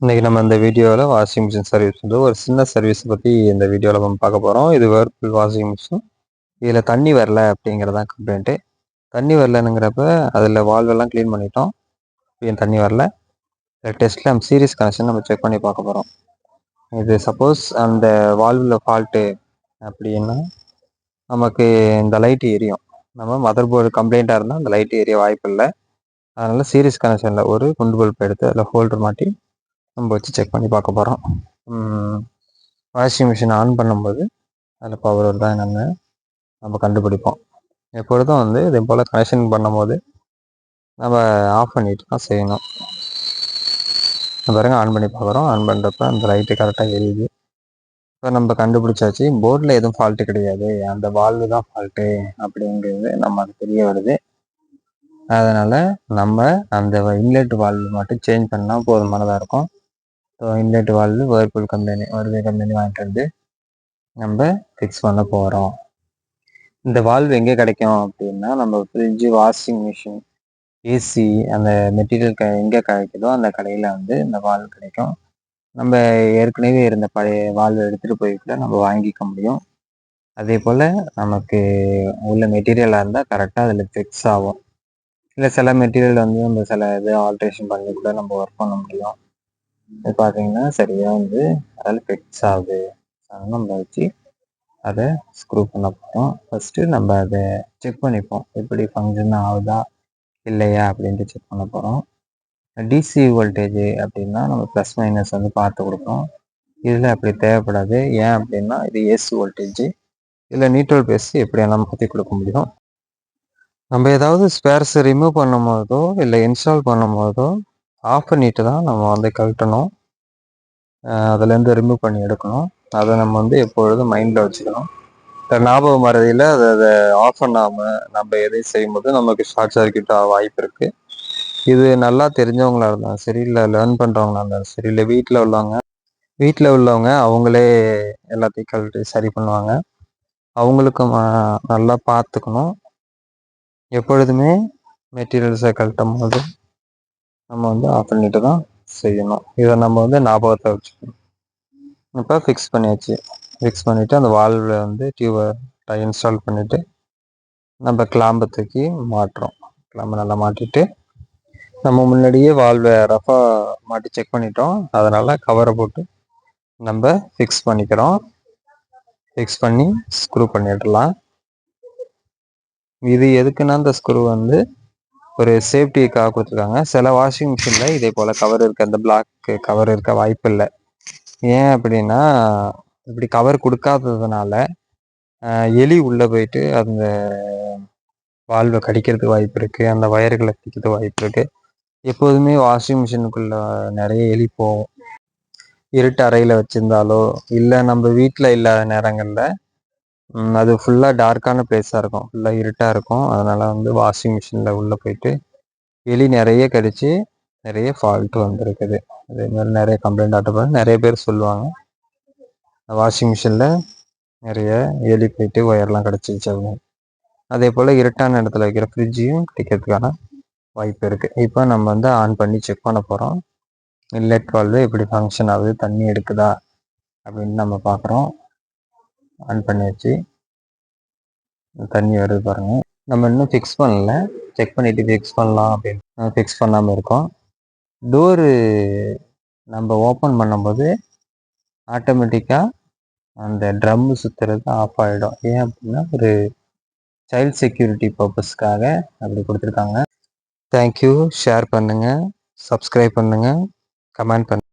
இன்னைக்கு நம்ம இந்த வீடியோவில் வாஷிங் மிஷின் சர்வீஸ் வந்து ஒரு சின்ன சர்வீஸ் பற்றி இந்த வீடியோவில் நம்ம பார்க்க போகிறோம். இது வேர்பூல் வாஷிங் மிஷின். இதில் தண்ணி வரல அப்படிங்கிறதான் கம்ப்ளைண்ட்டு. தண்ணி வரலனுங்கிறப்ப அதில் வால்வெல்லாம் க்ளீன் பண்ணிட்டோம். ஏன் தண்ணி வரல? டெஸ்ட்டில் நம்ம சீரிஸ் கனெக்ஷன் நம்ம செக் பண்ணி பார்க்க போகிறோம். இது சப்போஸ் அந்த வால்வில் ஃபால்ட்டு அப்படின்னா நமக்கு இந்த லைட்டு எரியும். நம்ம மதர் போர்டு கம்ப்ளைண்ட்டாக இருந்தால் அந்த லைட்டு எரிய வாய்ப்பு இல்லை. அதனால் சீரிஸ் கனெக்ஷனில் ஒரு குண்டு பல்ப் எடுத்து அதில் ஹோல்டர் மாட்டி நம்ம வச்சு செக் பண்ணி பார்க்க போகிறோம். வாஷிங் மிஷின் ஆன் பண்ணும்போது அதில் பவர் வருதா என்னென்னு நம்ம கண்டுபிடிப்போம். எப்பொழுதும் வந்து இதே போல் கனெக்ஷன் பண்ணும்போது நம்ம ஆஃப் பண்ணிட்டு தான் செய்யணும். பாருங்க, ஆன் பண்ணி பார்க்குறோம். ஆன் பண்ணுறப்ப அந்த லைட்டு கரெக்டாக எரியுது. இப்போ நம்ம கண்டுபிடிச்சாச்சு, போர்டில் எதுவும் ஃபால்ட்டு கிடையாது, அந்த வால்வு தான் ஃபால்ட்டு அப்படிங்கிறது நமக்கு தெரிய வருது. அதனால் நம்ம அந்த இன்லெட் வால்வு மட்டும் சேஞ்ச் பண்ணால் போதுமானதாக இருக்கும். So inlet valve whirlpool company வாங்கிட்டு வந்து நம்ம ஃபிக்ஸ் பண்ண போகிறோம். இந்த வால்வு எங்கே கிடைக்கும் அப்படின்னா, நம்ம ஃப்ரிட்ஜு, வாஷிங் மிஷின், ஏசி அந்த மெட்டீரியல் எங்கே கிடைக்குதோ அந்த கடையில் வந்து இந்த வால்வு கிடைக்கும். நம்ம ஏற்கனவே இருந்த பழைய வால்வு எடுத்துகிட்டு போய் கூட நம்ம வாங்கிக்க முடியும். அதே போல் நமக்கு உள்ள மெட்டீரியலாக இருந்தால் கரெக்டாக அதில் ஃபிக்ஸ் ஆகும். இல்லை சில மெட்டீரியல் வந்து நம்ம சில இது ஆல்ட்ரேஷன் பண்ணி கூட நம்ம ஒர்க் பண்ண முடியும். இது பார்த்தீங்கன்னா சரியாக வந்து அதில் ஃபிக்ஸ் ஆகுது. நம்ம வச்சு அதை ஸ்க்ரூ பண்ண போகிறோம். ஃபஸ்ட்டு நம்ம அதை செக் பண்ணிப்போம், எப்படி ஃபங்க்ஷன் ஆகுதா இல்லையா அப்படின்ட்டு செக் பண்ண போகிறோம். டிசி வோல்டேஜ் அப்படின்னா நம்ம ப்ளஸ் மைனஸ் வந்து பார்த்து கொடுப்போம். இதில் அப்படி தேவைப்படாது. ஏன் அப்படின்னா இது ஏசி வோல்டேஜ். இதில் நியூட்ரல் பேஸ் எப்படியெல்லாம் மாற்றி கொடுக்க முடியும். நம்ம ஏதாவது ஸ்பேர்ஸ் ரிமூவ் பண்ணும் போதோ இல்லை இன்ஸ்டால் பண்ணும் போதோ ஆஃப் பண்ணிட்டு தான் நம்ம வந்து கழட்டணும். அதுலேருந்து ரிமூவ் பண்ணி எடுக்கணும். அதை நம்ம வந்து எப்பொழுதும் மைண்டில் வச்சுக்கணும். ஞாபகம் மறதியில் அதை ஆஃப் பண்ணாமல் நம்ம எதையும் செய்யும்போது நமக்கு ஷார்ட் சர்க்யூட் ஆக வாய்ப்பு இருக்குது. இது நல்லா தெரிஞ்சவங்களா இருந்தாலும் சரி, இல்லை லேர்ன் பண்ணுறவங்களா இருந்தாலும் சரி, இல்லை வீட்டில் உள்ளவங்க அவங்களே எல்லாத்தையும் கழட்டி சரி பண்ணுவாங்க. அவங்களுக்கு நல்லா பார்த்துக்கணும். எப்பொழுதுமே மெட்டீரியல்ஸை கழட்டும் போது நம்ம வந்து ஆஃப் பண்ணிட்டு தான் செய்யணும். இதை நம்ம வந்து ஞாபகத்தை வச்சுக்கணும். இப்போ ஃபிக்ஸ் பண்ணியாச்சு. ஃபிக்ஸ் பண்ணிவிட்டு அந்த வால்வில் வந்து டியூபை இன்ஸ்டால் பண்ணிவிட்டு நம்ம கிளாம்பை தூக்கி மாட்டுறோம். கிளாம்பை நல்லா மாட்டிட்டு நம்ம முன்னாடியே வால்வை ரஃபாக மாட்டி செக் பண்ணிட்டோம். அதனால் கவரை போட்டு நம்ம ஃபிக்ஸ் பண்ணிக்கிறோம். ஃபிக்ஸ் பண்ணி ஸ்க்ரூ பண்ணிடலாம். இது எதுக்குன்னா இந்த ஸ்க்ரூ வந்து ஒரு சேஃப்டிக்காக கொடுத்துருக்காங்க. சில வாஷிங் மிஷினில் இதே போல் கவர் இருக்க, அந்த பிளாக் கவர் இருக்க வாய்ப்பு இல்லை. ஏன் அப்படின்னா இப்படி கவர் கொடுக்காததுனால எலி உள்ளே போயிட்டு அந்த வால்வை கடிக்கிறதுக்கு வாய்ப்பு இருக்குது, அந்த வயர்களை கடிக்கிறதுக்கு வாய்ப்பு இருக்குது. எப்போதுமே வாஷிங் மிஷினுக்குள்ளே நிறைய எலி போகும். இருட்டு அறையில் வச்சுருந்தாலோ இல்லை நம்ம வீட்டில் இல்லாத நேரங்களில் அது ஃபுல்லாக டார்க்கான பிளேஸாக இருக்கும், ஃபுல்லாக இருட்டாக இருக்கும். அதனால் வந்து வாஷிங் மிஷினில் உள்ளே போயிட்டு எலி நிறைய கடிச்சு நிறைய ஃபால்ட்டு வந்திருக்குது. அதே மாதிரி நிறைய கம்ப்ளைண்ட் ஆட்டப்போ நிறைய பேர் சொல்லுவாங்க, வாஷிங் மிஷினில் நிறைய எலி போயிட்டு ஒயர்லாம் கிடச்சிச்சு அப்படின்னு. அதே போல் இருட்டான இடத்துல வைக்கிற ஃப்ரிட்ஜையும் கிடைக்கிறதுக்கான வாய்ப்பு இருக்குது. இப்போ நம்ம வந்து ஆன் பண்ணி செக் பண்ண போகிறோம். இன்லெட் வால்வு எப்படி ஃபங்க்ஷன் ஆகுது, தண்ணி எடுக்குதா அப்படின்னு நம்ம பார்க்குறோம். ஆன் பண்ணியாச்சு, தண்ணி வருது பாருங்கள். நம்ம இன்னும் ஃபிக்ஸ் பண்ணல, செக் பண்ணிவிட்டு ஃபிக்ஸ் பண்ணலாம் அப்படின்னு ஃபிக்ஸ் பண்ணாமல் இருக்கோம். டோரு நம்ம ஓப்பன் பண்ணும்போது ஆட்டோமேட்டிக்காக அந்த ட்ரம்மு சுற்றுறது ஆஃப் ஆகிடும். ஏன் அப்படின்னா ஒரு சைல்ட் செக்யூரிட்டி பர்பஸ்க்காக அப்படி கொடுத்துருக்காங்க. தேங்க்யூ. ஷேர் பண்ணுங்கள், சப்ஸ்கிரைப் பண்ணுங்கள், கமெண்ட் பண்ணுங்கள்.